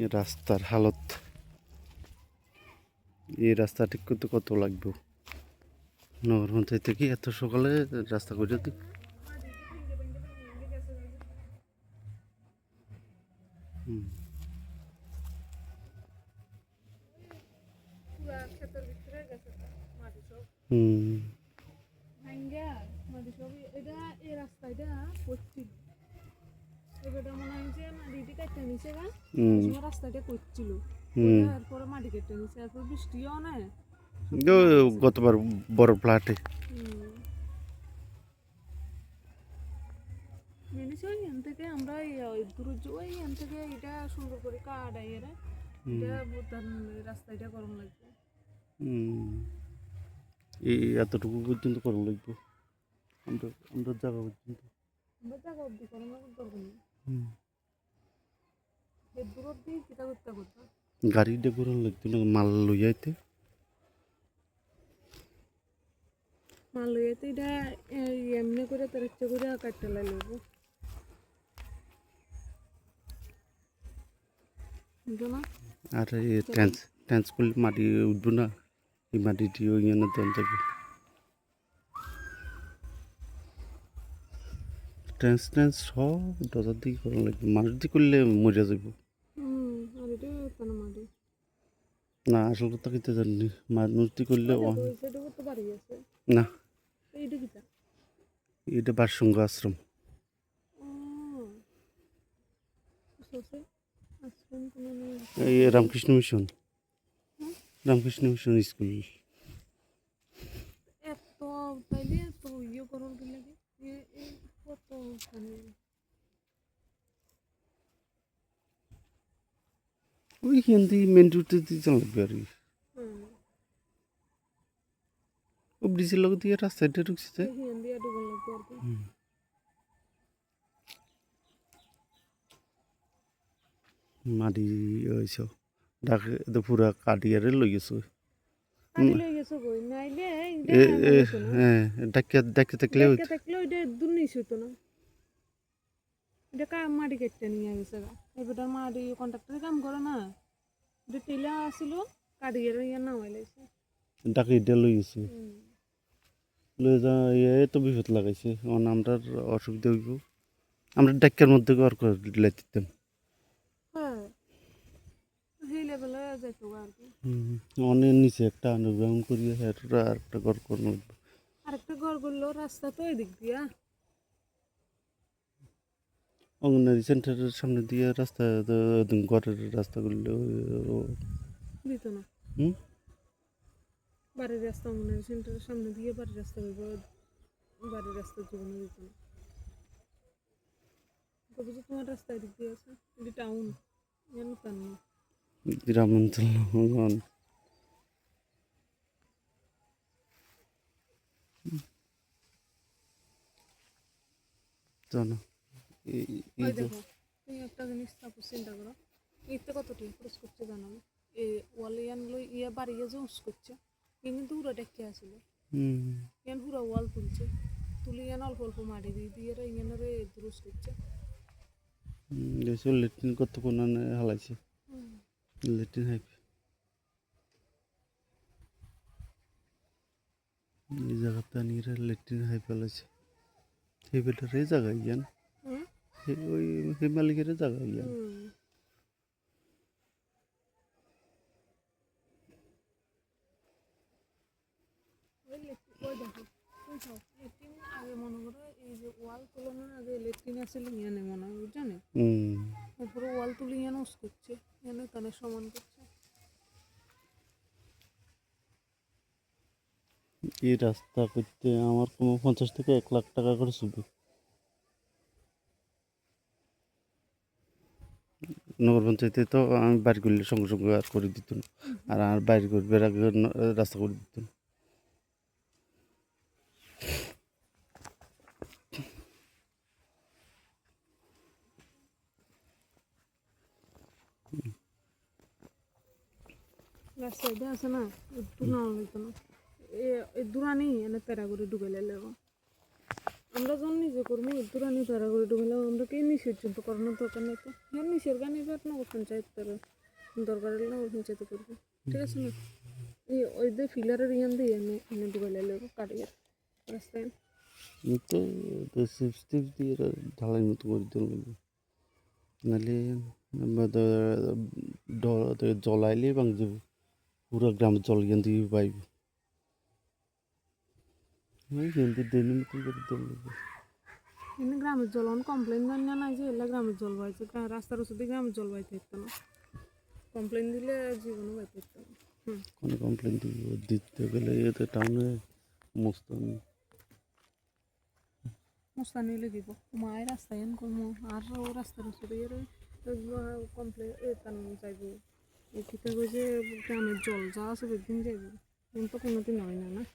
এই রাস্তার হালত, এই রাস্তা ঠিক করতে কত লাগবে? নগর পঞ্চায়েত থেকে এত সকালে রাস্তা করে দিই। রাস্তাটা করছিল তারপরে মাটি কেটে নিচ্ছে তারপর বৃষ্টিও না গতবার বড় ফ্ল্যাটে এখান থেকে আমরা দূর এখান থেকে এটা সুন্দর করে কাটাই এটা রাস্তাটা গরম লাগবে এই এতটুকু পর্যন্ত করা লাগবে আমরা আমরা জায়গা পর্যন্ত আমরা জায়গা অব্দি করার দরকার নেই দূর অব্দি যেটা করতে করতে গাড়িটা করে লাগতো না মাল লই যাইতে মাল লই যাইতে এটা এমনি করে তার ইচ্ছে করে কাটতে লাগবে না আর এই ট্রান্স করলে মাটি উঠবো না, এই মাটিটি ওই জন্য দেন যাবে। ট্রান্স সব ডজার দিকে করা লাগবে, মানুষ দিয়ে করলে মরে যাব। আর এটা কেন মাটি না আসল কথা কিন্তু জানি মানুষ দিয়ে করলে সেটা করতে পারি আছে না। এইটা কিটা এটা বাসঙ্গ আশ্রম, এই Ramakrishna mission, Ramakrishna mission school. এত তাইলে এত ইয়ে করার লাগে কত ওইখান থেকে মেন রুটে দিতে লাগবে আর কি। ও ব্রিজের লোক দিয়ে রাস্তাটা ঢুকছে মাটি হয়েছ ডাকে তো পুরা কাটিয়ারে লই গেছো। হ্যাঁ ডাকে থাকলে মাটি কেটে নিয়ে গেছে এবার মাটি কন্ট্রাক্টরে কাম করে না এটা টেলা আসিল কাটিয়ে ইয়ে নামাই লাইছে ডাকে এটা লই গেছে লই যা তো বিপদ লাগাইছে আমার আমরার অসুবিধা হইব। আমরা ডাক্কের মধ্যে ঘর করে দিতাম অনেক নিচে একটা আন্ডারগ্রাউন্ড করিয়ে আর একটা ঘর করবো। আরেকটা ঘর করলো রাস্তা তো এদিক দিয়া অঙ্গনারী সেন্টারের সামনে দিয়ে রাস্তা ঘরের রাস্তা করলে দিত না বাড়ির রাস্তা অঙ্গনারী সেন্টারের সামনে দিয়ে বাড়ির রাস্তা করবো বাড়ির রাস্তার জীবনে দিত না বুঝো তোমার রাস্তা এদিক দিয়ে আছে এটি টাউন জানো তা না গ্রাম অঞ্চল জানো দেখো তুমি একটা জিনিস তারপর চিন্তা করো ইতে কত টাকা খরচ করছে জানো এই ওয়াল ইয়ানগুলো ইয়া বাড়িয়ে যে উস করছে কিন্তু পুরো ডেকে আসিল ইয়ান পুরো ওয়াল তুলছে তুলে ইয়ান অল্প অল্প মাটি দিয়ে দিয়ে ইয়ানারে দুরুস করছে লেট্রিন কত কোন হালাইছে লেট্রিন হাইপ এই জায়গাটা নিয়ে লেট্রিন হাইপ হালাইছে এই বেটার এই জায়গায় ইয়ান ওই মালিকের জায়গায় ইয়ান আগে মনে করো এই যে ওয়াল তুলানোর আগে লেট্রিন আসছিল ইয়ানে মনে হয় বুঝছেন তারপরে ওয়াল তুলে ইয়ান উস করছে ইয়ানে তানে সমান করছে এই রাস্তা করতে আমার কোনো 50 থেকে 1 লাখ টাকা করে শুধু নগর পঞ্চায়েতে তো আমি বাড়ি করলে সঙ্গে সঙ্গে আর করে দিত না আর আর বাইরে করবে রাস্তা করে দিত না। রাস্তা এটা আছে না একটু না হইতো না এই দূরানি এনে তেরা করে ডুবে লেব আমরা যখন নিজে করবো দূরানি তারা করে ডুবিলাম আমরা কি নিষেধ পর্যন্ত করানোর দরকার নেই তো হ্যাঁ নিষের গান এবার নগর পঞ্চায়েত তারা দরকার হলে নগর পঞ্চায়েত করবো ঠিক আছে না এই ওই যে ফিলারের ইয়ান দিয়ে এনে ডুবে লাইলে কাটিয়ে রাস্তায় তো চিপস টিপস দিয়ে এরা ঢালাই মতো করে দিতে লাগবে নাহলে জল আইলে ভাঙ যাবে পুরো গ্রামের জল জ্ঞান দিয়ে পাইব কিন্তু ডেলি মতো করে দিতে লাগবে এনে গ্রামের জল অন কমপ্লেন জানি না যে এলা গ্রামের জল বাইছে রাস্তার ওষুধে গ্রামের জল বাইতে হতো না কমপ্লেন দিলে জীবনও বাইতে হতো না কোনো কমপ্লেন দিতে গেলে এতে টাউনে মস্তানি মুস্তানি এলে দিব মায়ের রাস্তায় এন কমো আর ও রাস্তার ওষুধে কমপ্লেন এতান যাইব এই ঠিক যে গ্রামের জল যা আছে একদিন যাইব কিন্তু কোনোদিন হয় না না